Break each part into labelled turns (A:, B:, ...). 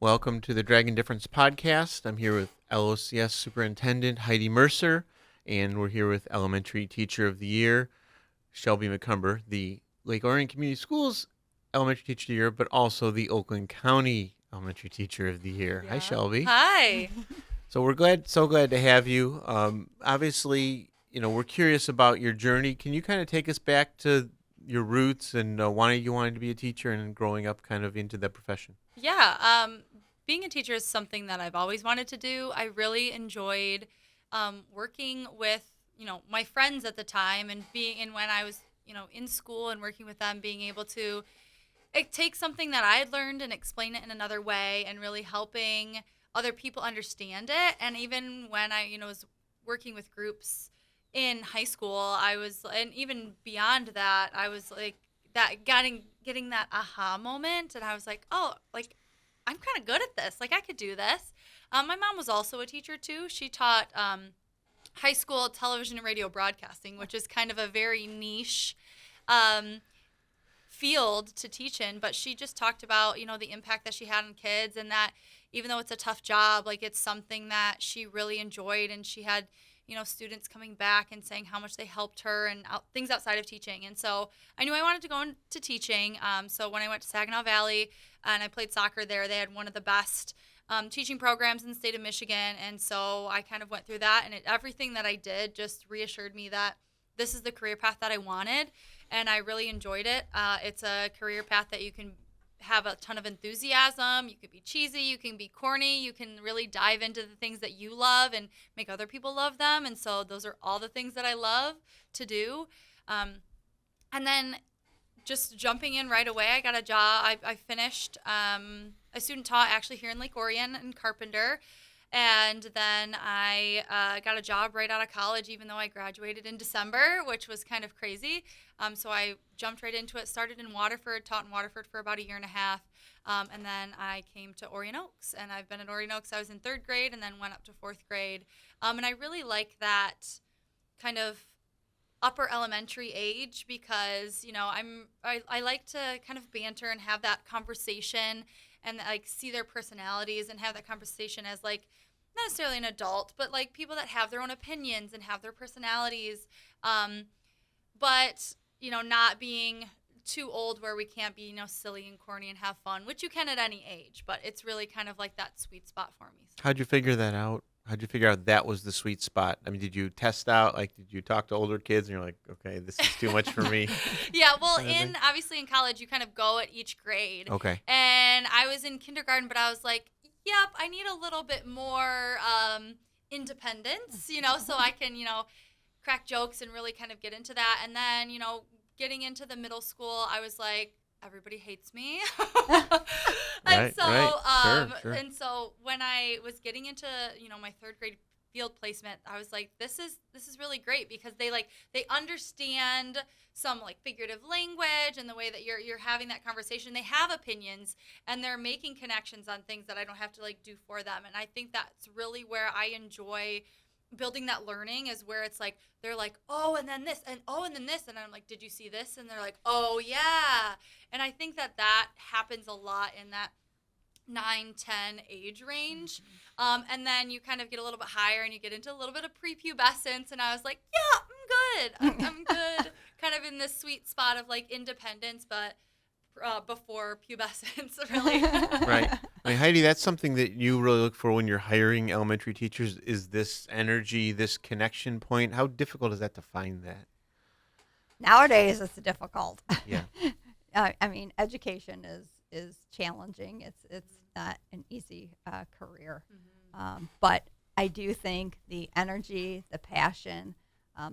A: Welcome to the Dragon Difference podcast. I'm here with LOCS Superintendent Heidi Mercer, and we're here with Elementary Teacher of the Year, Shelby McCumber, the Lake Orion Community Schools Elementary Teacher of the Year, but also the Oakland County Elementary Teacher of the Year.
B: Yeah.
A: Hi, Shelby.
B: Hi.
A: So we're so glad to have you. Obviously, we're curious about your journey. Can you kind of take us back to your roots and why you wanted to be a teacher and growing up kind of into that profession?
B: Yeah, being a teacher is something that I've always wanted to do. I really enjoyed working with, my friends at the time and when I was, in school and working with them, being able to take something that I had learned and explain it in another way and really helping other people understand it. And even when I, was working with groups in high school, and even beyond that, I was like that getting that aha moment, and I was like, oh, like I'm kind of good at this. Like I could do this. My mom was also a teacher too. She taught high school television and radio broadcasting, which is kind of a very niche field to teach in, but she just talked about, the impact that she had on kids, and that even though it's a tough job, like it's something that she really enjoyed, and she had, students coming back and saying how much they helped her and things outside of teaching. And so I knew I wanted to go into teaching. So when I went to Saginaw Valley and I played soccer there, they had one of the best teaching programs in the state of Michigan. And so I kind of went through that, and everything that I did just reassured me that this is the career path that I wanted, and I really enjoyed it. It's a career path that you can have a ton of enthusiasm. You could be cheesy, you can be corny, you can really dive into the things that you love and make other people love them. And so those are all the things that I love to do. And then just jumping in right away, I got a job. I finished a student taught actually here in Lake Orion in Carpenter. And then I got a job right out of college, even though I graduated in December, which was kind of crazy. So I jumped right into it, started in Waterford, taught in Waterford for about a year and a half. And then I came to Orion Oaks, and I've been at Orion Oaks. I was in third grade and then went up to fourth grade. And I really like that kind of upper elementary age because, I like to kind of banter and have that conversation and like see their personalities and have that conversation as like not necessarily an adult, but like people that have their own opinions and have their personalities, but not being too old where we can't be silly and corny and have fun, which you can at any age, but it's really kind of like that sweet spot for me.
A: How'd you figure that out? How'd you figure out that was the sweet spot? I mean, did you test out, did you talk to older kids and you're like, okay, this is too much for me?
B: Yeah, well, obviously in college, you kind of go at each grade.
A: Okay.
B: And I was in kindergarten, but I was like, yep, I need a little bit more independence, so I can, crack jokes and really kind of get into that. And then, getting into the middle school, I was like, everybody hates me.
A: Right. Sure.
B: And so when I was getting into, my third grade field placement, I was like, this is really great because they understand some like figurative language and the way that you're having that conversation. They have opinions and they're making connections on things that I don't have to like do for them. And I think that's really where I enjoy building that learning, is where it's like they're like, oh, and then this, and oh, and then this, and I'm like, did you see this? And they're like, oh yeah. And I think that happens a lot in that 9-10 age range. And then you kind of get a little bit higher and you get into a little bit of prepubescence, and I was like, yeah, I'm good. I'm good. Kind of in this sweet spot of like independence, but before pubescence, really.
A: Right. I mean, Heidi, that's something that you really look for when you're hiring elementary teachers, is this energy, this connection point. How difficult is that to find that?
C: Nowadays, it's difficult.
A: Yeah.
C: I mean, education is challenging. It's not an easy career.
B: Mm-hmm.
C: But I do think the energy, the passion,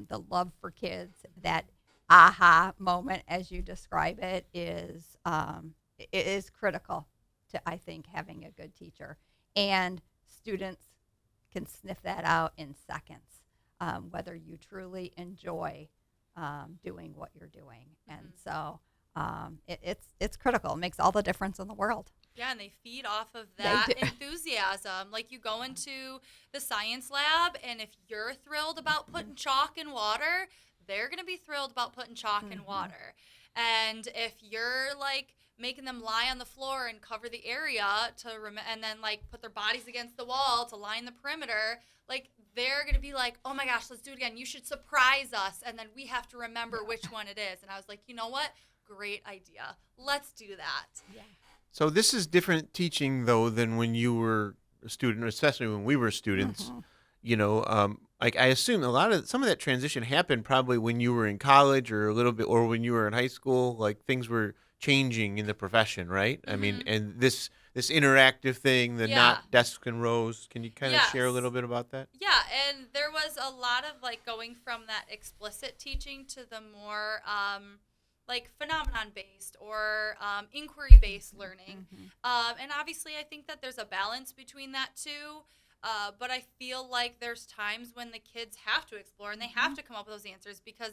C: the love for kids, that aha moment, as you describe it, is critical to, I think, having a good teacher. And students can sniff that out in seconds, whether you truly enjoy doing what you're doing.
B: Mm-hmm.
C: And so it's critical. It makes all the difference in the world.
B: Yeah, and they feed off of that enthusiasm. Like you go into the science lab, and if you're thrilled about putting chalk in water, they're going to be thrilled about putting chalk in water. And if you're like making them lie on the floor and cover the area and then like put their bodies against the wall to line the perimeter, like they're going to be like, oh my gosh, let's do it again. You should surprise us. And then we have to remember which one it is. And I was like, you know what? Great idea. Let's do that.
C: Yeah.
A: So this is different teaching though than when you were a student, especially when we were students. Like I assume some of that transition happened probably when you were in college or a little bit, or when you were in high school. Like things were changing in the profession, right? I mean, and this interactive thing, the not desks and rows. Can you kind of share a little bit about that?
B: Yeah, and there was a lot of like going from that explicit teaching to the more like phenomenon-based or inquiry-based learning. And obviously I think that there's a balance between that too. But I feel like there's times when the kids have to explore and they have to come up with those answers, because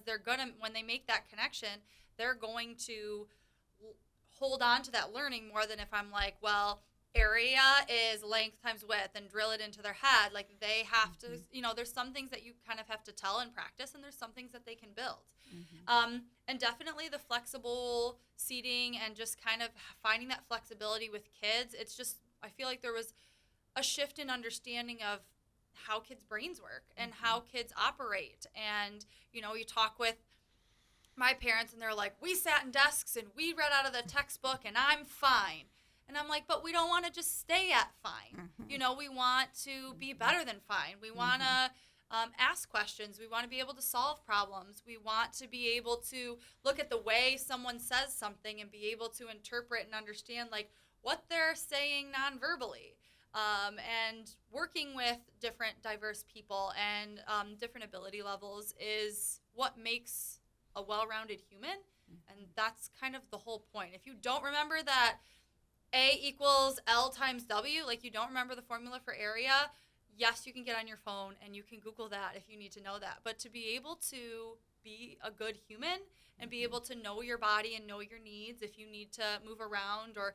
B: when they make that connection, they're going to hold on to that learning more than if I'm like, well, area is length times width, and drill it into their head. Like they have to, there's some things that you kind of have to tell and practice, and there's some things that they can build. And definitely the flexible seating and just kind of finding that flexibility with kids. It's just, I feel like there was a shift in understanding of how kids' brains work and how kids operate. And, you talk with my parents and they're like, we sat in desks and we read out of the textbook and I'm fine. And I'm like, but we don't want to just stay at fine. We want to be better than fine. We want to ask questions. We want to be able to solve problems. We want to be able to look at the way someone says something and be able to interpret and understand like what they're saying non-verbally. And working with different diverse people and different ability levels is what makes a well-rounded human. And that's kind of the whole point. If you don't remember that A equals L times W, like you don't remember the formula for area, yes, you can get on your phone and you can Google that if you need to know that. But to be able to be a good human and be able to know your body and know your needs, if you need to move around, or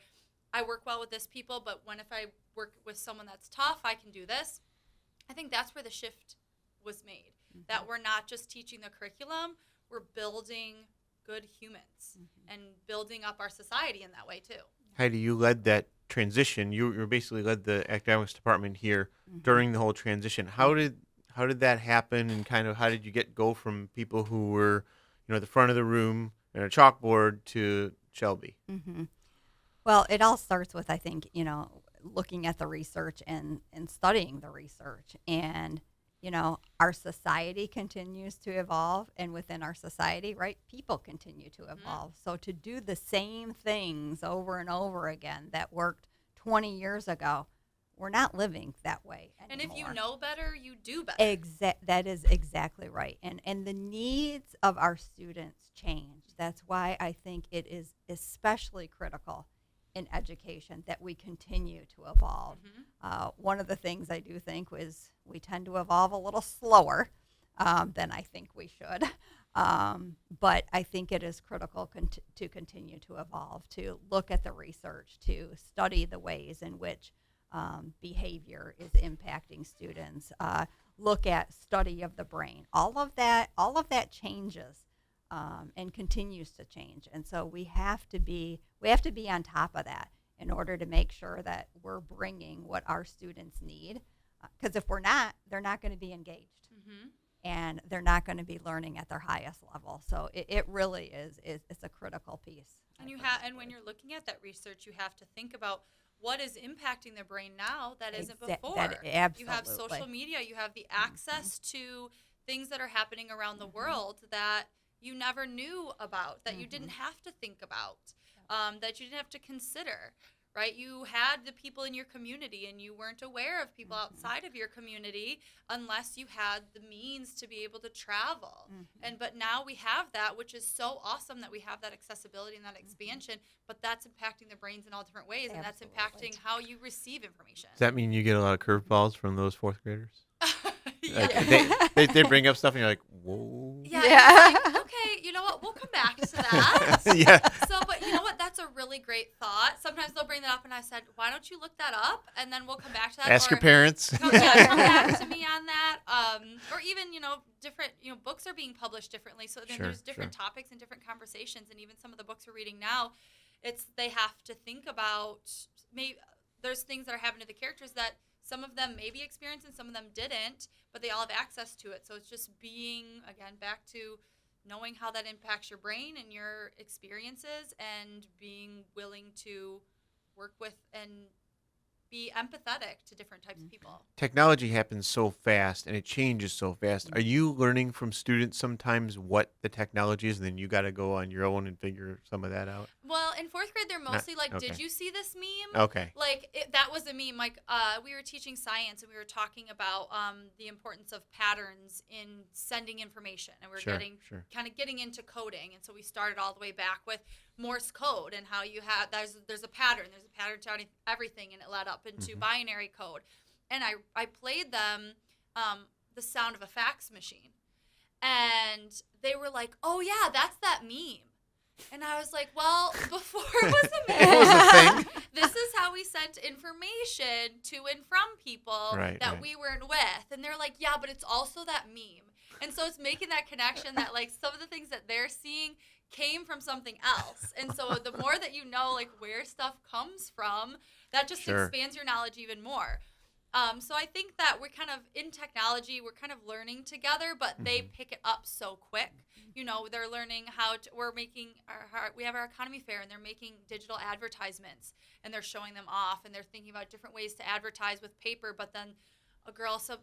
B: I work well with this people, but if I work with someone that's tough, I can do this. I think that's where the shift was made, that we're not just teaching the curriculum, we're building good humans and building up our society in that way too.
A: Heidi, you led that transition. You basically led the academics department here during the whole transition. How did that happen, and kind of how did you go from people who were, at the front of the room and a chalkboard to Shelby?
C: Well, it all starts with, I think, looking at the research and studying the research. And, our society continues to evolve. And within our society, right, people continue to evolve. So to do the same things over and over again that worked 20 years ago, we're not living that way anymore.
B: And if you know better, you do better.
C: That is exactly right. And the needs of our students change. That's why I think it is especially critical in education that we continue to evolve. One of the things I do think was we tend to evolve a little slower than I think we should. But I think it is critical to continue to evolve, to look at the research, to study the ways in which behavior is impacting students, look at study of the brain. All of that changes. And continues to change, and so we have to be on top of that in order to make sure that we're bringing what our students need. Because if we're not, they're not going to be engaged, and they're not going to be learning at their highest level. So it really is it's a critical piece.
B: And when you're looking at that research, you have to think about what is impacting the brain now that isn't before.
C: Absolutely.
B: You have social media, you have the access to things that are happening around the world that you never knew about, that you didn't have to think about, that you didn't have to consider, right? You had the people in your community and you weren't aware of people outside of your community unless you had the means to be able to travel. But now we have that, which is so awesome that we have that accessibility and that expansion, but that's impacting the brains in all different ways. And that's impacting how you receive information.
A: Does that mean you get a lot of curveballs from those fourth graders?
B: Yeah.
A: Like they bring up stuff and you're like, whoa.
B: Yeah. Like, okay, you know what? We'll come back to that.
A: Yeah.
B: So, but you know what? That's a really great thought. Sometimes they'll bring that up, and I said, why don't you look that up, and then we'll come back to that.
A: Ask
B: or
A: your parents.
B: Come back to me on that. Or even, different, books are being published differently. So then
A: Sure,
B: there's different
A: sure.
B: topics and different conversations. And even some of the books we're reading now, they have to think about, maybe there's things that are happening to the characters that some of them maybe experienced and some of them didn't, but they all have access to it. So it's just being, again, back to knowing how that impacts your brain and your experiences and being willing to work with and be empathetic to different types of people.
A: Technology happens so fast and it changes so fast. Are you learning from students sometimes what the technology is, and then you got to go on your own and figure some of that out?
B: Well, in fourth grade, they're mostly like,
A: okay.
B: did you see this meme?
A: Okay.
B: That was a meme. We were teaching science, and we were talking about the importance of patterns in sending information. And we were getting into coding. And so we started all the way back with Morse code and how you have, there's a pattern. There's a pattern to everything, and it led up into binary code. And I played them the sound of a fax machine. And they were like, oh, yeah, that's that meme. And I was like, well, before it was a meme,
A: it was a thing.
B: This is how we sent information to and from people that we weren't with. And they're like, yeah, but it's also that meme. And so it's making that connection that, like, some of the things that they're seeing came from something else. And so the more that you know, like, where stuff comes from, that just expands your knowledge even more. So I think that we're kind of in technology, we're kind of learning together, but they pick it up so quick. They're learning we have our economy fair, and they're making digital advertisements, and they're showing them off, and they're thinking about different ways to advertise with paper. But then a girl said,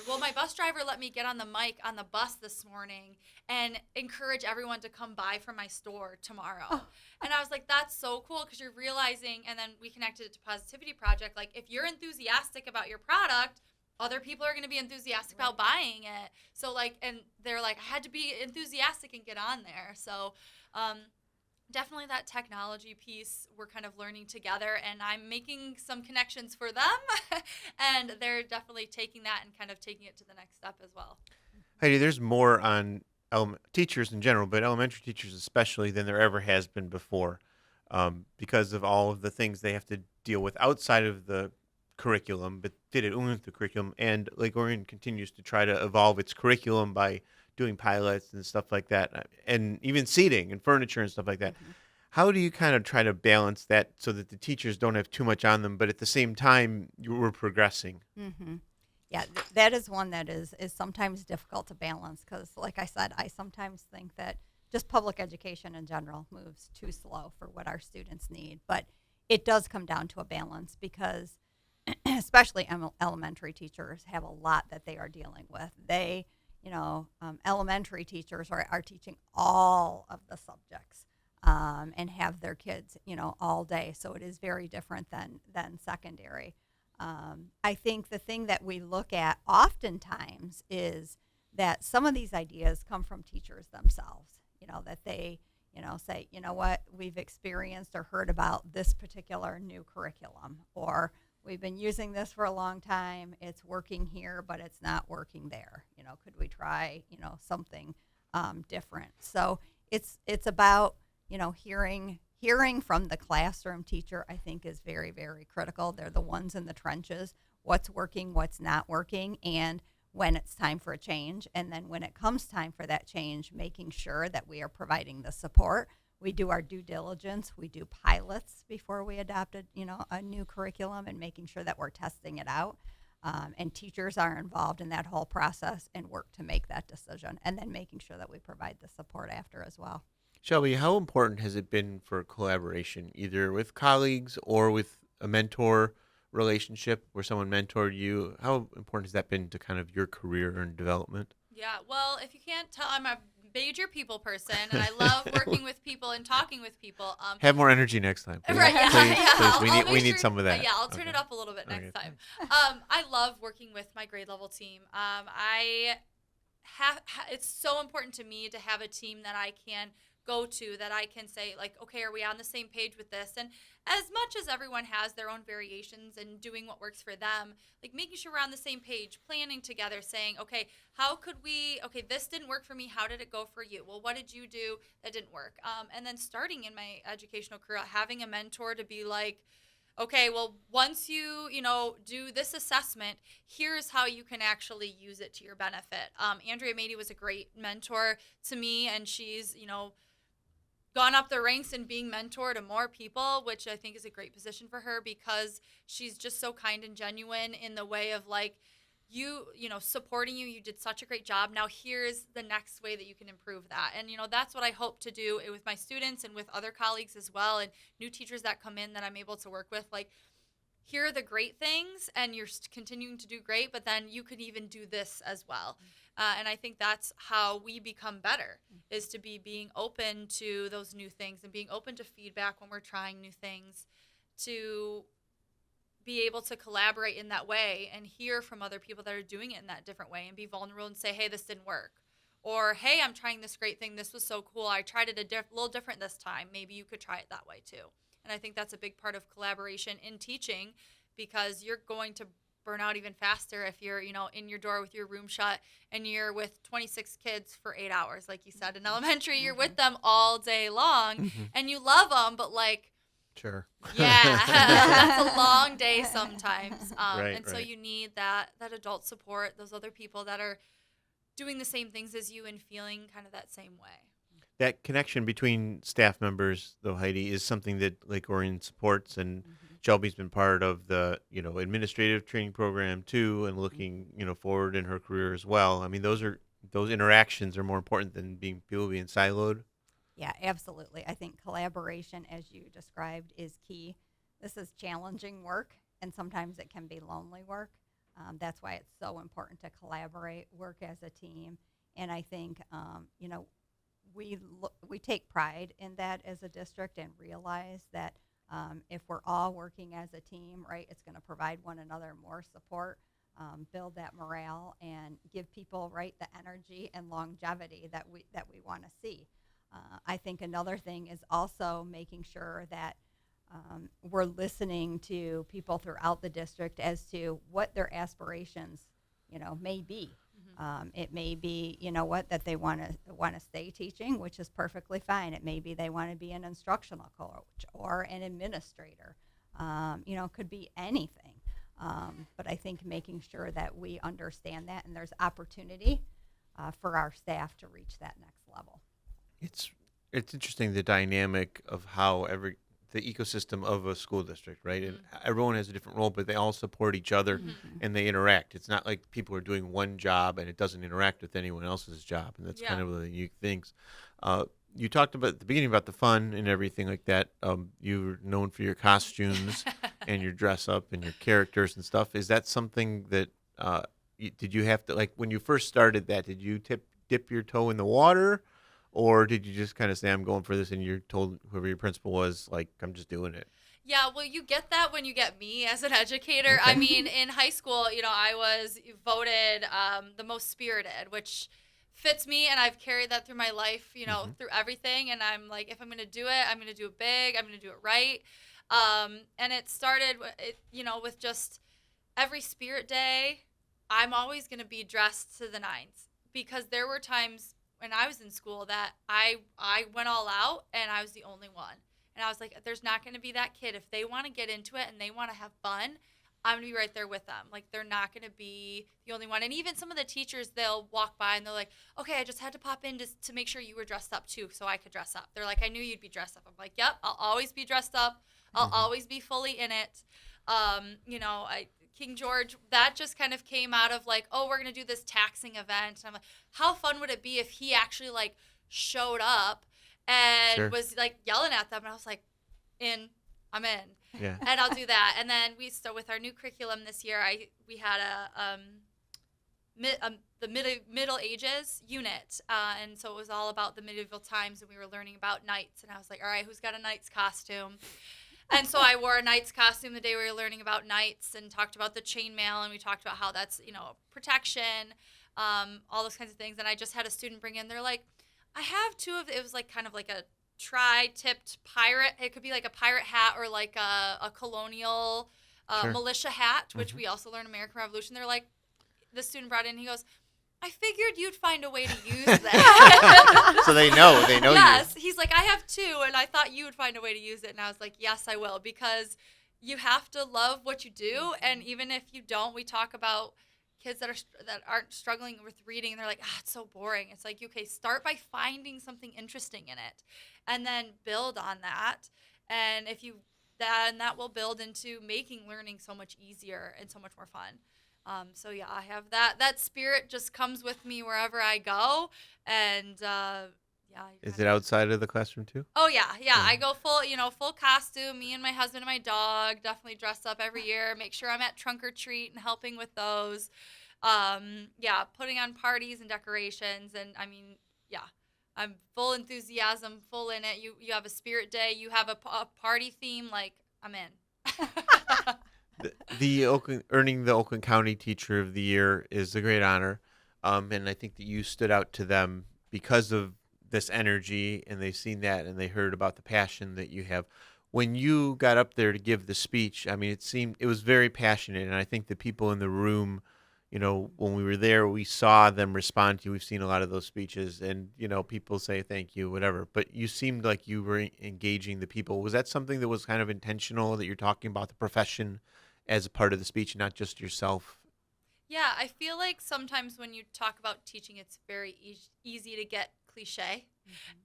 B: well, my bus driver let me get on the mic on the bus this morning and encourage everyone to come by from my store tomorrow. Oh. And I was like, that's so cool, because you're realizing, and then we connected it to Positivity Project, like, if you're enthusiastic about your product, other people are going to be enthusiastic about buying it. So, and they're like, I had to be enthusiastic and get on there. So, definitely that technology piece we're kind of learning together, and I'm making some connections for them, and they're definitely taking that and kind of taking it to the next step as well.
A: Heidi, there's more on teachers in general, but elementary teachers especially, than there ever has been before, because of all of the things they have to deal with outside of the curriculum, but fit it with the curriculum. And Lake Orion continues to try to evolve its curriculum by doing pilots and stuff like that, and even seating and furniture and stuff like that. How do you kind of try to balance that so that the teachers don't have too much on them, but at the same time we're progressing?
C: Yeah, that is one that is sometimes difficult to balance, because, like I said, I sometimes think that just public education in general moves too slow for what our students need. But it does come down to a balance, because especially elementary teachers have a lot that they are dealing with. They, elementary teachers are teaching all of the subjects and have their kids, all day. So it is very different than secondary. I think the thing that we look at oftentimes is that some of these ideas come from teachers themselves, that they, say, what, we've experienced or heard about this particular new curriculum, or we've been using this for a long time. It's working here, but it's not working there. Could we try, something different? So it's about, hearing from the classroom teacher, I think, is very, very critical. They're the ones in the trenches, what's working, what's not working, and when it's time for a change. And then when it comes time for that change, making sure that we are providing the support. We do our due diligence. We do pilots before we adopt a new curriculum, and making sure that we're testing it out. And teachers are involved in that whole process and work to make that decision, and then making sure that we provide the support after as well.
A: Shelby, how important has it been for collaboration, either with colleagues or with a mentor relationship where someone mentored you? How important has that been to kind of your career and development?
B: Yeah, well, if you can't tell, I'm a major people person, and I love working with people and talking with people.
A: Have more energy next time. Please.
B: Right, yeah.
A: Please. We need some of that.
B: Yeah, I'll turn it up a little bit next time. I love working with my grade level team. It's so important to me to have a team that I can go to that I can say, like, okay, are we on the same page with this? And as much as everyone has their own variations and doing what works for them, like making sure we're on the same page, planning together, saying, okay, how could we, okay, this didn't work for me. How did it go for you? Well, what did you do that didn't work? And then starting in my educational career, having a mentor to be like, okay, well, once you know, do this assessment, here's how you can actually use it to your benefit. Andrea Mady was a great mentor to me, and she's, you know, gone up the ranks and being mentor to more people, which I think is a great position for her because she's just so kind and genuine in the way of like, you know, supporting you. You did such a great job. Now here's the next way that you can improve that. And, you know, that's what I hope to do with my students and with other colleagues as well. And new teachers that come in that I'm able to work with, like, here are the great things and you're continuing to do great, but then you could even do this as well. And I think that's how we become better, is to be being open to those new things and being open to feedback when we're trying new things, to be able to collaborate in that way and hear from other people that are doing it in that different way and be vulnerable and say, hey, this didn't work. Or, hey, I'm trying this great thing. This was so cool. I tried it a little different this time. Maybe you could try it that way too. And I think that's a big part of collaboration in teaching, because you're going to burn out even faster if you're, you know, in your door with your room shut and you're with 26 kids for 8 hours. Like you said, in elementary, you're with them all day long and you love them, but like,
A: Sure.
B: yeah, that's a long day sometimes. And so
A: Right.
B: you need that adult support, those other people that are doing the same things as you and feeling kind of that same way.
A: That connection between staff members, though, Heidi, is something that Lake Orion supports, and Shelby's been part of the, you know, administrative training program too, and looking, you know, forward in her career as well. I mean, those interactions are more important than people being siloed.
C: Yeah, absolutely. I think collaboration, as you described, is key. This is challenging work, and sometimes it can be lonely work. That's why it's so important to collaborate, work as a team. And I think, you know, we take pride in that as a district and realize that if we're all working as a team, right, it's going to provide one another more support, build that morale, and give people, right, the energy and longevity that we want to see. I think another thing is also making sure that we're listening to people throughout the district as to what their aspirations, you know, may be. It may be, you know what, that they want to stay teaching, which is perfectly fine. It may be they want to be an instructional coach or an administrator. You know, it could be anything. But I think making sure that we understand that and there's opportunity for our staff to reach that next level.
A: It's interesting, the dynamic of how the ecosystem of a school district, right? And everyone has a different role, but they all support each other and they interact. It's not like people are doing one job and it doesn't interact with anyone else's job, and that's kind of the unique things. You talked about at the beginning about the fun and everything like that. You're known for your costumes and your dress up and your characters and stuff. Is that something that did you have to, like, when you first started that? Did you dip your toe in the water? Or did you just kind of say, I'm going for this, and you're told whoever your principal was, like, I'm just doing it?
B: Yeah, well, you get that when you get me as an educator. Okay. I mean, in high school, you know, I was voted the most spirited, which fits me, and I've carried that through my life, you know, through everything. And I'm like, if I'm going to do it, I'm going to do it big. I'm going to do it right. And it started, you know, with just every Spirit Day, I'm always going to be dressed to the nines, because there were times when I was in school that I went all out and I was the only one. And I was like, there's not going to be that kid. If they want to get into it and they want to have fun, I'm going to be right there with them. Like, they're not going to be the only one. And even some of the teachers, they'll walk by and they're like, okay, I just had to pop in to make sure you were dressed up too, so I could dress up. They're like, I knew you'd be dressed up. I'm like, yep, I'll always be dressed up. I'll always be fully in it. You know, King George, that just kind of came out of like, oh, we're going to do this taxing event. And I'm like, how fun would it be if he actually like showed up and was like yelling at them? And I was like, I'm in.
A: Yeah.
B: And I'll do that. And then so with our new curriculum this year, we had the Middle Ages unit. And so it was all about the medieval times, and we were learning about knights. And I was like, all right, who's got a knight's costume? And so I wore a knight's costume the day we were learning about knights, and talked about the chainmail, and we talked about how that's, you know, protection, all those kinds of things. And I just had a student bring in, they're like, I have two of it was like kind of like a tri-tipped pirate. It could be like a pirate hat or like a colonial
A: Sure.
B: militia hat, which
A: Mhm.
B: we also learned American Revolution. They're like, the student brought in, he goes, I figured you'd find a way to use that.
A: So they know
B: Yes. He's like, I have two, and I thought you would find a way to use it. And I was like, yes, I will, because you have to love what you do. And even if you don't, we talk about kids that aren't struggling with reading, and they're like, it's so boring. It's like, okay, start by finding something interesting in it, and then build on that. And if you then that will build into making learning so much easier and so much more fun. So yeah, I have that spirit just comes with me wherever I go, and yeah.
A: Is it outside of the classroom too?
B: Oh yeah. I go full costume. Me and my husband and my dog definitely dress up every year. Make sure I'm at trunk or treat and helping with those. Yeah, putting on parties and decorations, and I mean, yeah, I'm full enthusiasm, full in it. You have a spirit day. You have a party theme. Like, I'm in.
A: Earning the Oakland County Teacher of the Year is a great honor, and I think that you stood out to them because of this energy, and they've seen that, and they heard about the passion that you have. When you got up there to give the speech, I mean, it was very passionate, and I think the people in the room, when we were there, we saw them respond to you. We've seen a lot of those speeches, and people say thank you, whatever. But you seemed like you were engaging the people. Was that something that was kind of intentional, that you're talking about the profession as a part of the speech, not just yourself?
B: Yeah, I feel like sometimes when you talk about teaching, it's very easy to get cliche.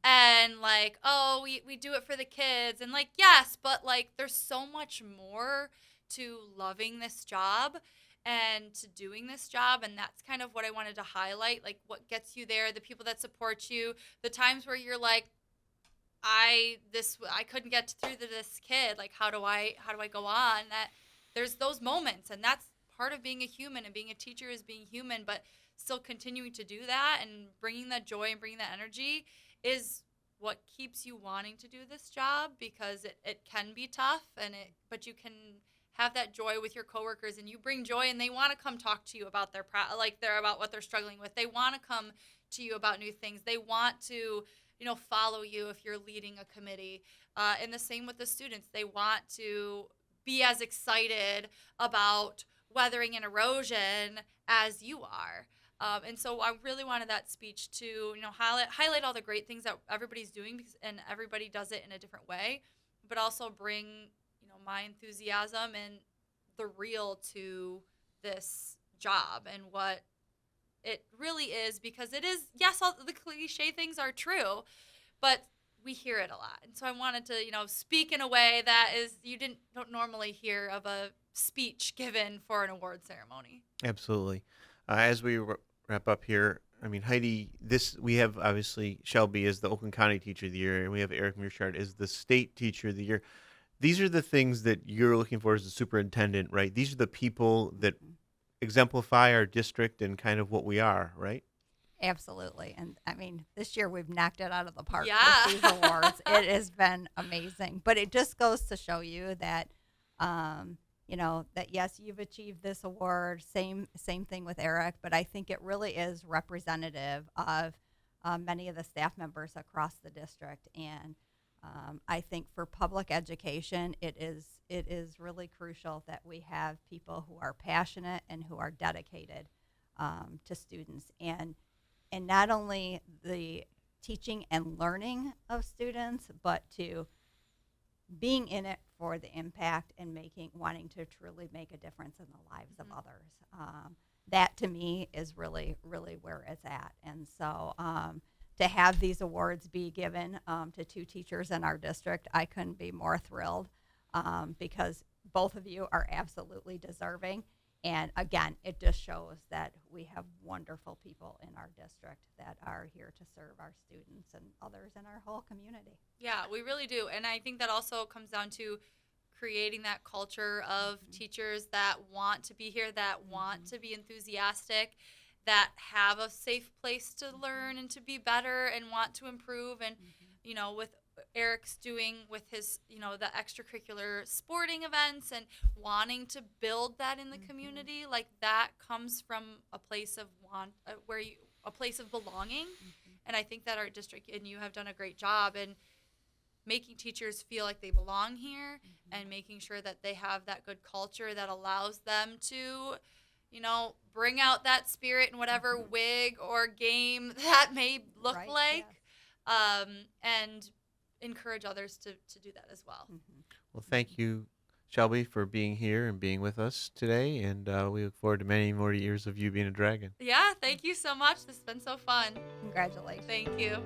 B: And like, oh, we do it for the kids. And like, yes, but like there's so much more to loving this job and to doing this job. And that's kind of what I wanted to highlight, like what gets you there, the people that support you, the times where you're like, I couldn't get through to this kid. Like, how do I go on? That there's those moments, and that's part of being a human, and being a teacher is being human, but still continuing to do that and bringing that joy and bringing that energy is what keeps you wanting to do this job, because it can be tough, but you can have that joy with your coworkers, and you bring joy, and they want to come talk to you about about what they're struggling with. They want to come to you about new things. They want to follow you if you're leading a committee. And the same with the students. They want to be as excited about weathering and erosion as you are. And so I really wanted that speech to, highlight all the great things that everybody's doing, and everybody does it in a different way, but also bring, my enthusiasm and the real to this job and what it really is, because it is, yes, all the cliche things are true, but we hear it a lot. And so I wanted to, speak in a way that is, don't normally hear of a speech given for an award ceremony.
A: Absolutely. As we wrap up here, I mean, Heidi, we have obviously Shelby as the Oakland County Teacher of the Year, and we have Eric Mearshart as the State Teacher of the Year. These are the things that you're looking for as a superintendent, right? These are the people that exemplify our district and kind of what we are, right?
C: Absolutely. And I mean, this year we've knocked it out of the park
B: Yeah.
C: with these awards. It has been amazing. But it just goes to show you that, that yes, you've achieved this award. Same thing with Eric. But I think it really is representative of many of the staff members across the district. And I think for public education, it is really crucial that we have people who are passionate and who are dedicated to students, and not only the teaching and learning of students, but to being in it for the impact and wanting to truly make a difference in the lives of others. That to me is really, really where it's at. And so to have these awards be given to two teachers in our district, I couldn't be more thrilled, because both of you are absolutely deserving. And again, it just shows that we have wonderful people in our district that are here to serve our students and others in our whole community.
B: Yeah, we really do. And I think that also comes down to creating that culture of teachers that want to be here, that want to be enthusiastic, that have a safe place to learn and to be better and want to improve. And, with Eric's doing with his, the extracurricular sporting events and wanting to build that in the community, like that comes from a place of a place of belonging. And I think that our district and you have done a great job in making teachers feel like they belong here and making sure that they have that good culture that allows them to, bring out that spirit in whatever wig or game that may look
C: Right,
B: like,
C: yes.
B: and encourage others to do that as well.
A: Well, thank you, Shelby, for being here and being with us today, and we look forward to many more years of you being a dragon.
B: Yeah, thank you so much. This has been so fun.
C: Congratulations.
B: Thank you.